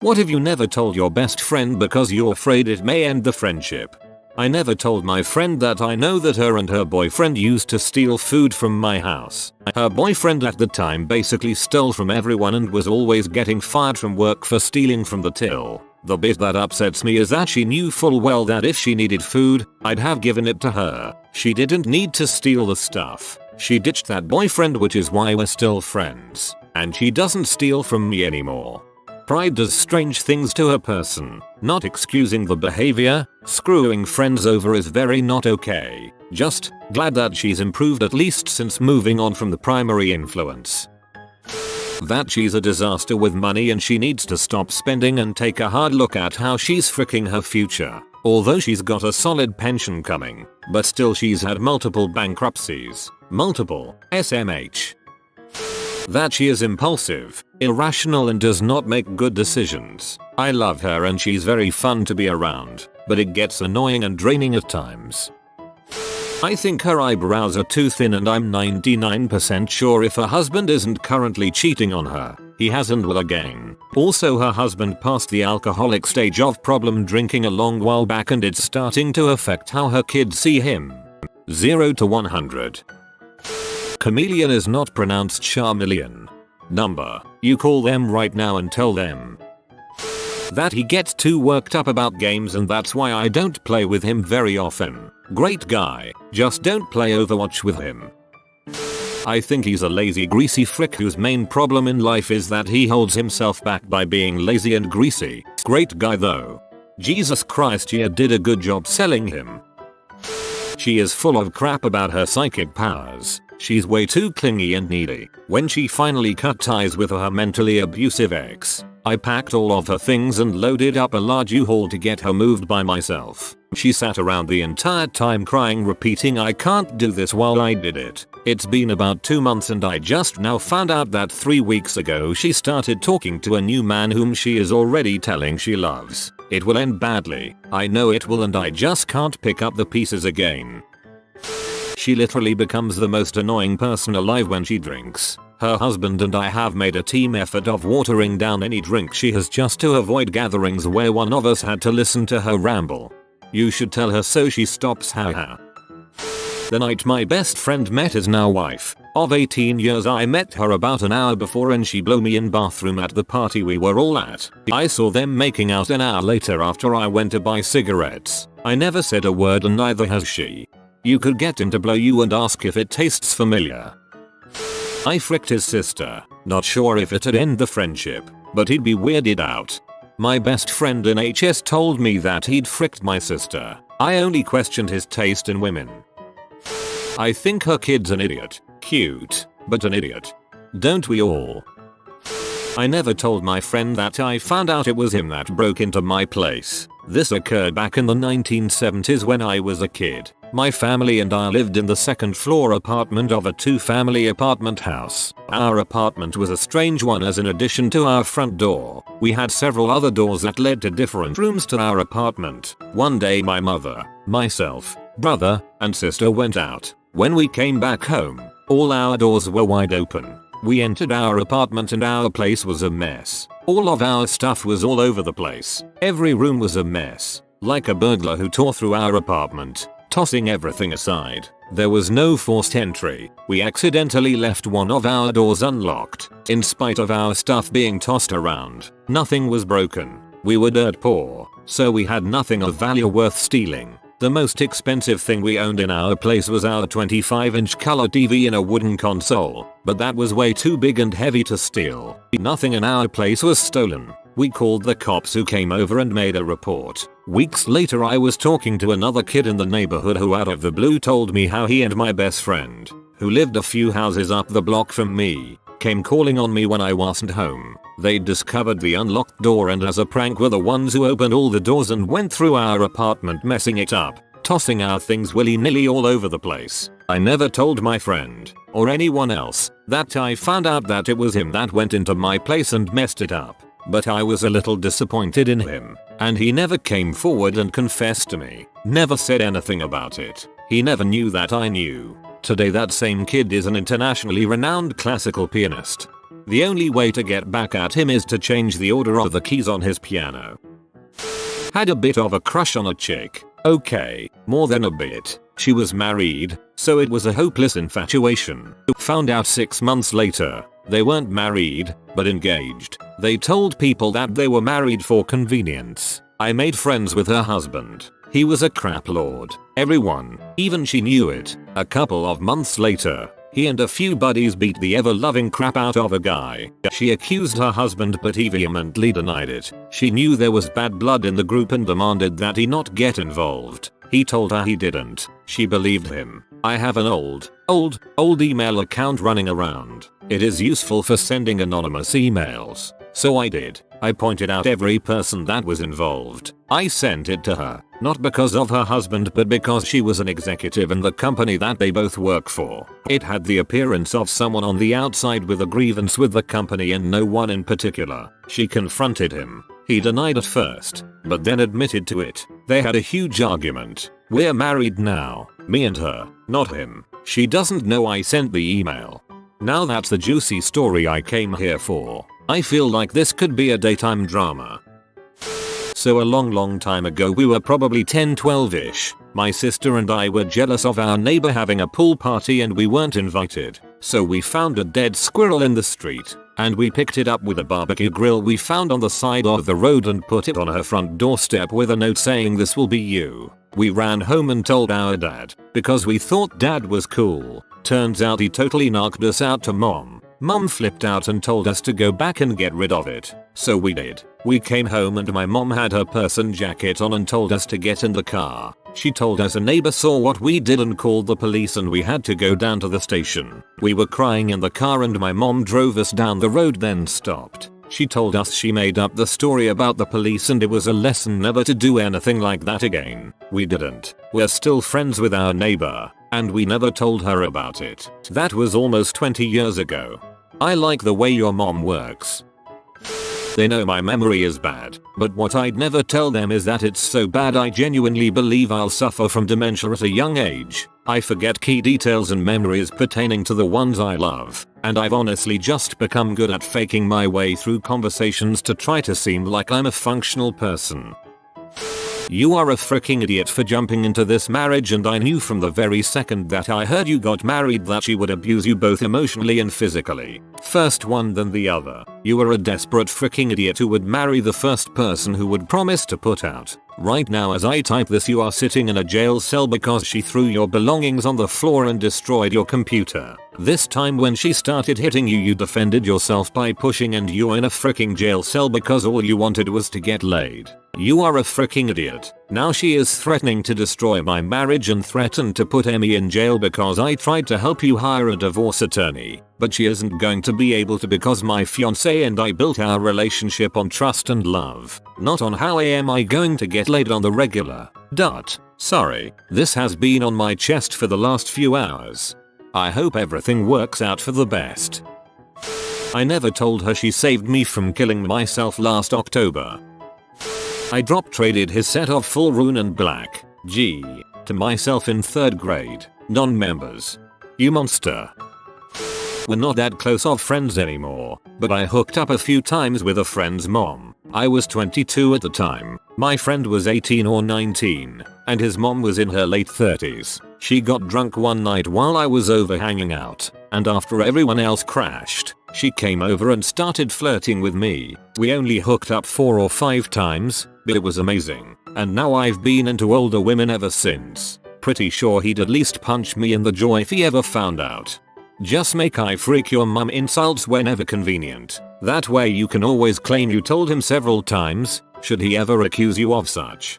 What if you never told your best friend because you're afraid it may end the friendship? I never told my friend that I know that her and her boyfriend used to steal food from my house. Her boyfriend at the time basically stole from everyone and was always getting fired from work for stealing from the till. The bit that upsets me is that she knew full well that if she needed food, I'd have given it to her. She didn't need to steal the stuff. She ditched that boyfriend, which is why we're still friends. And she doesn't steal from me anymore. Pride does strange things to a person. Not excusing the behavior, screwing friends over is very not okay. Just glad that she's improved at least since moving on from the primary influence. That she's a disaster with money and she needs to stop spending and take a hard look at how she's fricking her future. Although she's got a solid pension coming, but still she's had multiple bankruptcies. Multiple. SMH. That she is impulsive, irrational and does not make good decisions. I love her and she's very fun to be around, but it gets annoying and draining at times. I think her eyebrows are too thin and I'm 99% sure if her husband isn't currently cheating on her, he hasn't will again. Also her husband passed the alcoholic stage of problem drinking a long while back and it's starting to affect how her kids see him. 0 to 100. Chameleon is not pronounced Charmeleon. Number. You call them right now and tell them that he gets too worked up about games and that's why I don't play with him very often. Great guy, just don't play Overwatch with him. I think he's a lazy greasy frick whose main problem in life is that he holds himself back by being lazy and greasy. Great guy though. Jesus Christ, you did a good job selling him. She is full of crap about her psychic powers. She's way too clingy and needy. When she finally cut ties with her mentally abusive ex, I packed all of her things and loaded up a large U-Haul to get her moved by myself. She sat around the entire time crying, repeating I can't do this while I did it. It's been about 2 months and I just now found out that 3 weeks ago she started talking to a new man whom she is already telling she loves. It will end badly. I know it will and I just can't pick up the pieces again. She literally becomes the most annoying person alive when she drinks. Her husband and I have made a team effort of watering down any drink she has just to avoid gatherings where one of us had to listen to her ramble. You should tell her so she stops. Haha. The night my best friend met his now wife of 18 years, I met her about an hour before and she blew me in bathroom at the party we were all at. I saw them making out an hour later after I went to buy cigarettes. I never said a word and neither has she. You could get him to blow you and ask if it tastes familiar. I fricked his sister. Not sure if it'd end the friendship, but he'd be weirded out. My best friend in HS told me that he'd fricked my sister. I only questioned his taste in women. I think her kid's an idiot. Cute, but an idiot. Don't we all? I never told my friend that I found out it was him that broke into my place. This occurred back in the 1970s when I was a kid. My family and I lived in the second floor apartment of a 2-family apartment house. Our apartment was a strange one as in addition to our front door, we had several other doors that led to different rooms to our apartment. One day my mother, myself, brother, and sister went out. When we came back home, all our doors were wide open. We entered our apartment and our place was a mess. All of our stuff was all over the place. Every room was a mess. Like a burglar who tore through our apartment, tossing everything aside. There was no forced entry. We accidentally left one of our doors unlocked. In spite of our stuff being tossed around, nothing was broken. We were dirt poor, so we had nothing of value worth stealing. The most expensive thing we owned in our place was our 25-inch color TV and a wooden console, but that was way too big and heavy to steal. Nothing in our place was stolen. We called the cops who came over and made a report. Weeks later I was talking to another kid in the neighborhood who out of the blue told me how he and my best friend, who lived a few houses up the block from me, came calling on me when I wasn't home. They'd discovered the unlocked door and as a prank were the ones who opened all the doors and went through our apartment messing it up, tossing our things willy-nilly all over the place. I never told my friend, or anyone else, that I found out that it was him that went into my place and messed it up. But I was a little disappointed in him, and he never came forward and confessed to me. Never said anything about it. He never knew that I knew. Today that same kid is an internationally renowned classical pianist. The only way to get back at him is to change the order of the keys on his piano. Had a bit of a crush on a chick. Okay, more than a bit. She was married, so it was a hopeless infatuation. Found out 6 months later, they weren't married, but engaged. They told people that they were married for convenience. I made friends with her husband. He was a crap lord. Everyone, even she knew it. A couple of months later, he and a few buddies beat the ever-loving crap out of a guy. She accused her husband but he vehemently denied it. She knew there was bad blood in the group and demanded that he not get involved. He told her he didn't. She believed him. I have an old email account running around. It is useful for sending anonymous emails. So I did. I pointed out every person that was involved. I sent it to her, not because of her husband but because she was an executive in the company that they both work for. It had the appearance of someone on the outside with a grievance with the company and no one in particular. She confronted him. He denied at first, but then admitted to it. They had a huge argument. We're married now, me and her, not him. She doesn't know I sent the email. Now that's the juicy story I came here for. I feel like this could be a daytime drama. So a long time ago, we were probably 10-12ish. My sister and I were jealous of our neighbor having a pool party and we weren't invited. So we found a dead squirrel in the street and we picked it up with a barbecue grill we found on the side of the road and put it on her front doorstep with a note saying this will be you. We ran home and told our dad because we thought dad was cool. Turns out he totally knocked us out to mom. Mom flipped out and told us to go back and get rid of it. So we did. We came home and my mom had her purse and jacket on and told us to get in the car. She told us a neighbor saw what we did and called the police and we had to go down to the station. We were crying in the car and my mom drove us down the road then stopped. She told us she made up the story about the police and it was a lesson never to do anything like that again. We didn't. We're still friends with our neighbor. And we never told her about it. That was almost 20 years ago. I like the way your mom works. They know my memory is bad, but what I'd never tell them is that it's so bad I genuinely believe I'll suffer from dementia at a young age. I forget key details and memories pertaining to the ones I love, and I've honestly just become good at faking my way through conversations to try to seem like I'm a functional person. You are a freaking idiot for jumping into this marriage and I knew from the very second that I heard you got married that she would abuse you both emotionally and physically. First one then the other. You are a desperate freaking idiot who would marry the first person who would promise to put out. Right now as I type this you are sitting in a jail cell because she threw your belongings on the floor and destroyed your computer. This time when she started hitting you you defended yourself by pushing and you're in a freaking jail cell because all you wanted was to get laid. You are a freaking idiot. Now she is threatening to destroy my marriage and threatened to put Emmy in jail because I tried to help you hire a divorce attorney. But she isn't going to be able to because my fiance and I built our relationship on trust and love, not on how am I going to get laid on the regular. Sorry, this has been on my chest for the last few hours. I hope everything works out for the best. I never told her she saved me from killing myself last October. I drop traded his set of full rune and black G to myself in 3rd grade. Non-members. You monster. We're not that close of friends anymore, but I hooked up a few times with a friend's mom. I was 22 at the time. My friend was 18 or 19, and his mom was in her late 30s. She got drunk one night while I was over hanging out, and after everyone else crashed, she came over and started flirting with me. We only hooked up 4 or 5 times, but it was amazing, and now I've been into older women ever since. Pretty sure he'd at least punch me in the jaw if he ever found out. Just make I freak your mum insults whenever convenient. That way you can always claim you told him several times, should he ever accuse you of such.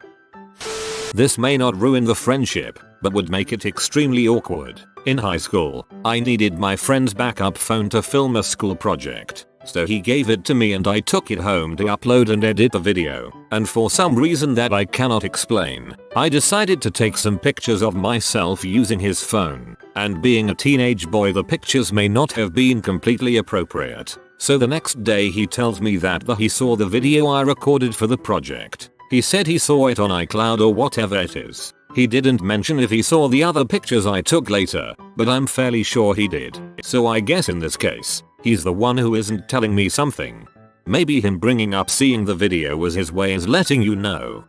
This may not ruin the friendship, but would make it extremely awkward. In high school, I needed my friend's backup phone to film a school project. So he gave it to me and I took it home to upload and edit the video. And for some reason that I cannot explain, I decided to take some pictures of myself using his phone. And being a teenage boy, the pictures may not have been completely appropriate. So the next day he tells me that he saw the video I recorded for the project. He said he saw it on iCloud or whatever it is. He didn't mention if he saw the other pictures I took later, but I'm fairly sure he did. So I guess in this case, He's the one who isn't telling me something. Maybe him bringing up seeing the video was his way as letting you know.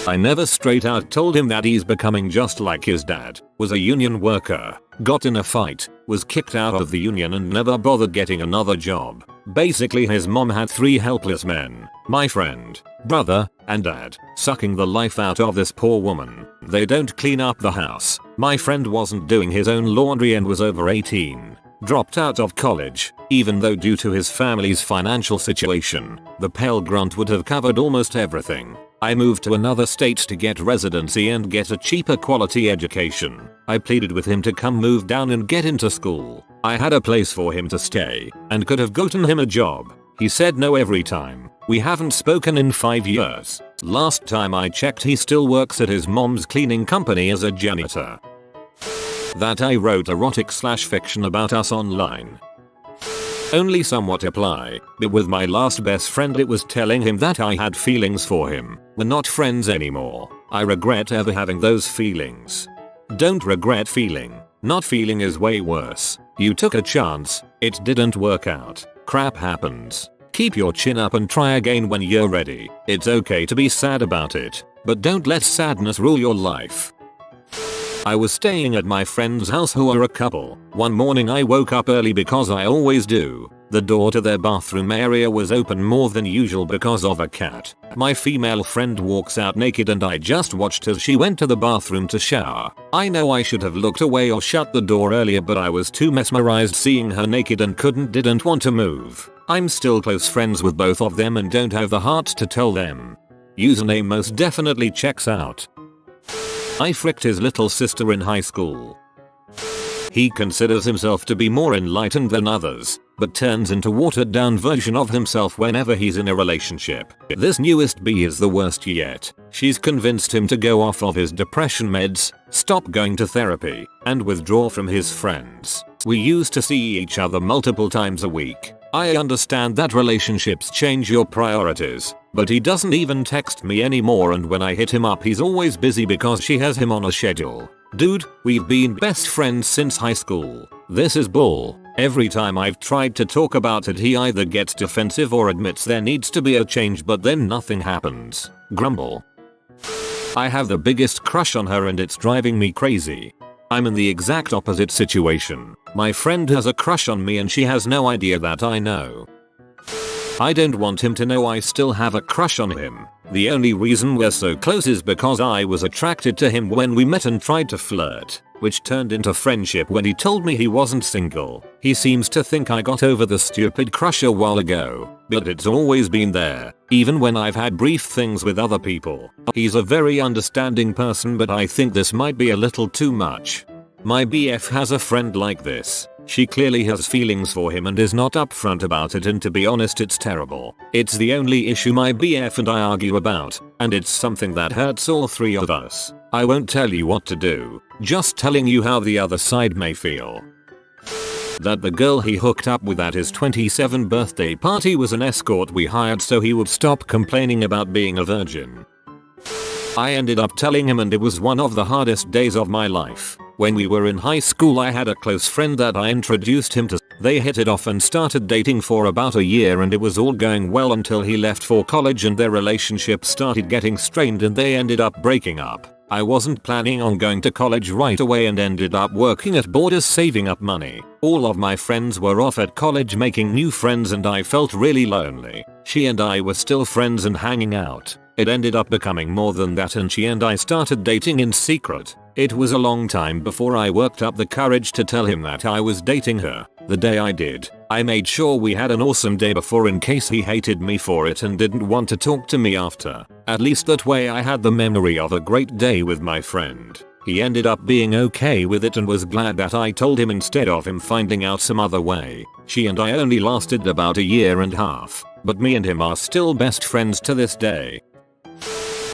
I never straight out told him that he's becoming just like his dad, was a union worker, got in a fight, was kicked out of the union and never bothered getting another job. Basically his mom had 3 helpless men, my friend, brother, and dad, sucking the life out of this poor woman. They don't clean up the house. My friend wasn't doing his own laundry and was over 18. Dropped out of college, even though due to his family's financial situation, the Pell Grant would have covered almost everything. I moved to another state to get residency and get a cheaper quality education. I pleaded with him to come move down and get into school. I had a place for him to stay and could have gotten him a job. He said no every time. We haven't spoken in 5 years. Last time I checked he still works at his mom's cleaning company as a janitor. That I wrote erotic/fiction about us online. Only somewhat apply, but with my last best friend it was telling him that I had feelings for him. We're not friends anymore. I regret ever having those feelings. Don't regret feeling. Not feeling is way worse. You took a chance, it didn't work out. Crap happens. Keep your chin up and try again when you're ready. It's okay to be sad about it, but don't let sadness rule your life. I was staying at my friend's house who are a couple. One morning I woke up early because I always do. The door to their bathroom area was open more than usual because of a cat. My female friend walks out naked and I just watched as she went to the bathroom to shower. I know I should have looked away or shut the door earlier, but I was too mesmerized seeing her naked and didn't want to move. I'm still close friends with both of them and don't have the heart to tell them. Username most definitely checks out. I fricked his little sister in high school. He considers himself to be more enlightened than others, but turns into watered down version of himself whenever he's in a relationship. This newest bee is the worst yet. She's convinced him to go off of his depression meds, stop going to therapy, and withdraw from his friends. We used to see each other multiple times a week. I understand that relationships change your priorities, but he doesn't even text me anymore, and when I hit him up he's always busy because she has him on a schedule. Dude, we've been best friends since high school. This is bull. Every time I've tried to talk about it he either gets defensive or admits there needs to be a change, but then nothing happens. Grumble. I have the biggest crush on her and it's driving me crazy. I'm in the exact opposite situation. My friend has a crush on me and she has no idea that I know. I don't want him to know I still have a crush on him. The only reason we're so close is because I was attracted to him when we met and tried to flirt, which turned into friendship when he told me he wasn't single. He seems to think I got over the stupid crush a while ago, but it's always been there, even when I've had brief things with other people. He's a very understanding person, but I think this might be a little too much. My BF has a friend like this. She clearly has feelings for him and is not upfront about it, and to be honest it's terrible. It's the only issue my BF and I argue about, and it's something that hurts all 3 of us. I won't tell you what to do, just telling you how the other side may feel. That the girl he hooked up with at his 27th birthday party was an escort we hired so he would stop complaining about being a virgin. I ended up telling him and it was one of the hardest days of my life. When we were in high school I had a close friend that I introduced him to. They hit it off and started dating for about a year and it was all going well until he left for college and their relationship started getting strained and they ended up breaking up. I wasn't planning on going to college right away and ended up working at Borders saving up money. All of my friends were off at college making new friends and I felt really lonely. She and I were still friends and hanging out. It ended up becoming more than that and she and I started dating in secret. It was a long time before I worked up the courage to tell him that I was dating her. The day I did, I made sure we had an awesome day before in case he hated me for it and didn't want to talk to me after. At least that way I had the memory of a great day with my friend. He ended up being okay with it and was glad that I told him instead of him finding out some other way. She and I only lasted about a year and a half, but me and him are still best friends to this day.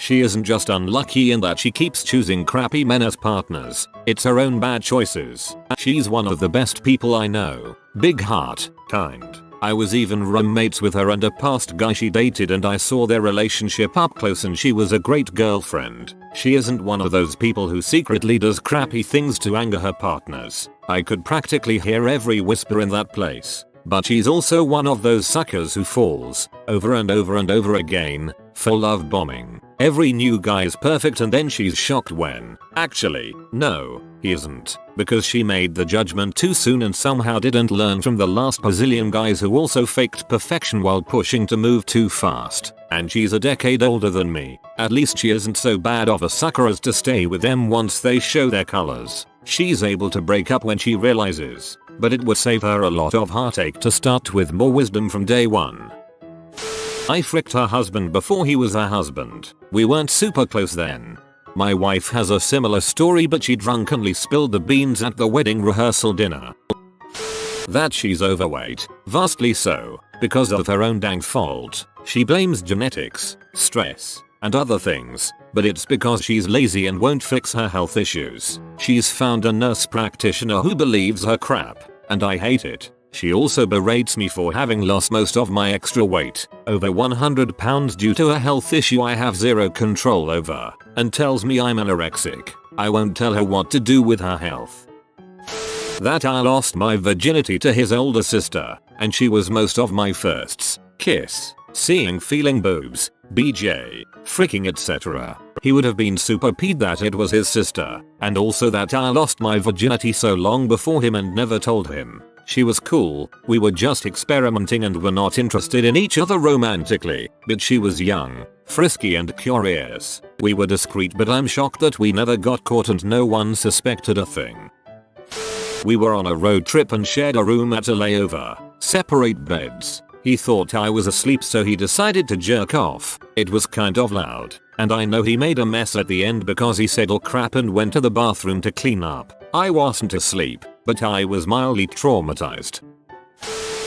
She isn't just unlucky in that she keeps choosing crappy men as partners. It's her own bad choices. She's one of the best people I know. Big heart, kind. I was even roommates with her and a past guy she dated, and I saw their relationship up close, and she was a great girlfriend. She isn't one of those people who secretly does crappy things to anger her partners. I could practically hear every whisper in that place. But she's also one of those suckers who falls over and over and over again for love bombing. Every new guy is perfect and then she's shocked when, actually, no, he isn't. Because she made the judgment too soon and somehow didn't learn from the last bazillion guys who also faked perfection while pushing to move too fast. And she's a decade older than me. At least she isn't so bad of a sucker as to stay with them once they show their colors. She's able to break up when she realizes. But it would save her a lot of heartache to start with more wisdom from day one. I fricked her husband before he was a husband. We weren't super close then. My wife has a similar story, but she drunkenly spilled the beans at the wedding rehearsal dinner. That she's overweight, vastly so, because of her own dang fault. She blames genetics, stress, and other things, but it's because she's lazy and won't fix her health issues. She's found a nurse practitioner who believes her crap, and I hate it. She also berates me for having lost most of my extra weight, over 100 pounds, due to a health issue I have zero control over, and tells me I'm anorexic. I won't tell her what to do with her health. That I lost my virginity to his older sister, and she was most of my firsts. Kiss, seeing, feeling boobs, BJ, freaking, etc. He would have been super peed that it was his sister, and also that I lost my virginity so long before him and never told him. She was cool, we were just experimenting and were not interested in each other romantically, but she was young, frisky and curious. We were discreet, but I'm shocked that we never got caught and no one suspected a thing. We were on a road trip and shared a room at a layover, separate beds. He thought I was asleep, so he decided to jerk off. It was kind of loud, and I know he made a mess at the end because he said, "Oh crap," and went to the bathroom to clean up. I wasn't asleep, but I was mildly traumatized.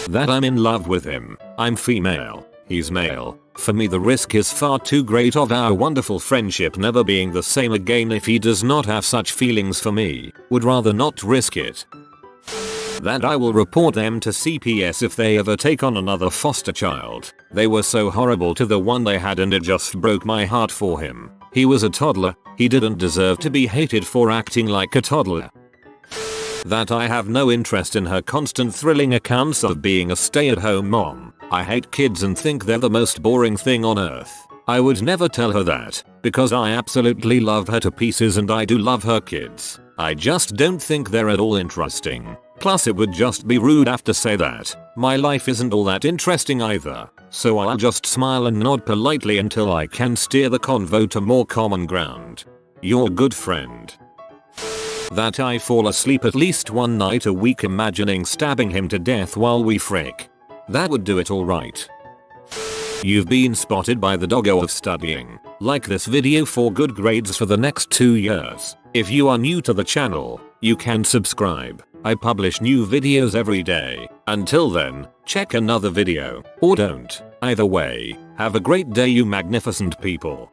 That I'm in love with him. I'm female, he's male. For me the risk is far too great of our wonderful friendship never being the same again if he does not have such feelings for me. Would rather not risk it. That I will report them to CPS if they ever take on another foster child. They were so horrible to the one they had and it just broke my heart for him. He was a toddler, he didn't deserve to be hated for acting like a toddler. That I have no interest in her constant thrilling accounts of being a stay-at-home mom. I hate kids and think they're the most boring thing on earth. I would never tell her that, because I absolutely love her to pieces and I do love her kids. I just don't think they're at all interesting. Plus it would just be rude after say that. My life isn't all that interesting either, so I'll just smile and nod politely until I can steer the convo to more common ground. Your good friend. That I fall asleep at least one night a week imagining stabbing him to death while we frick. That would do it alright. You've been spotted by the doggo of studying. Like this video for good grades for the next 2 years. If you are new to the channel, you can subscribe. I publish new videos every day. Until then, check another video, or don't. Either way, have a great day you magnificent people.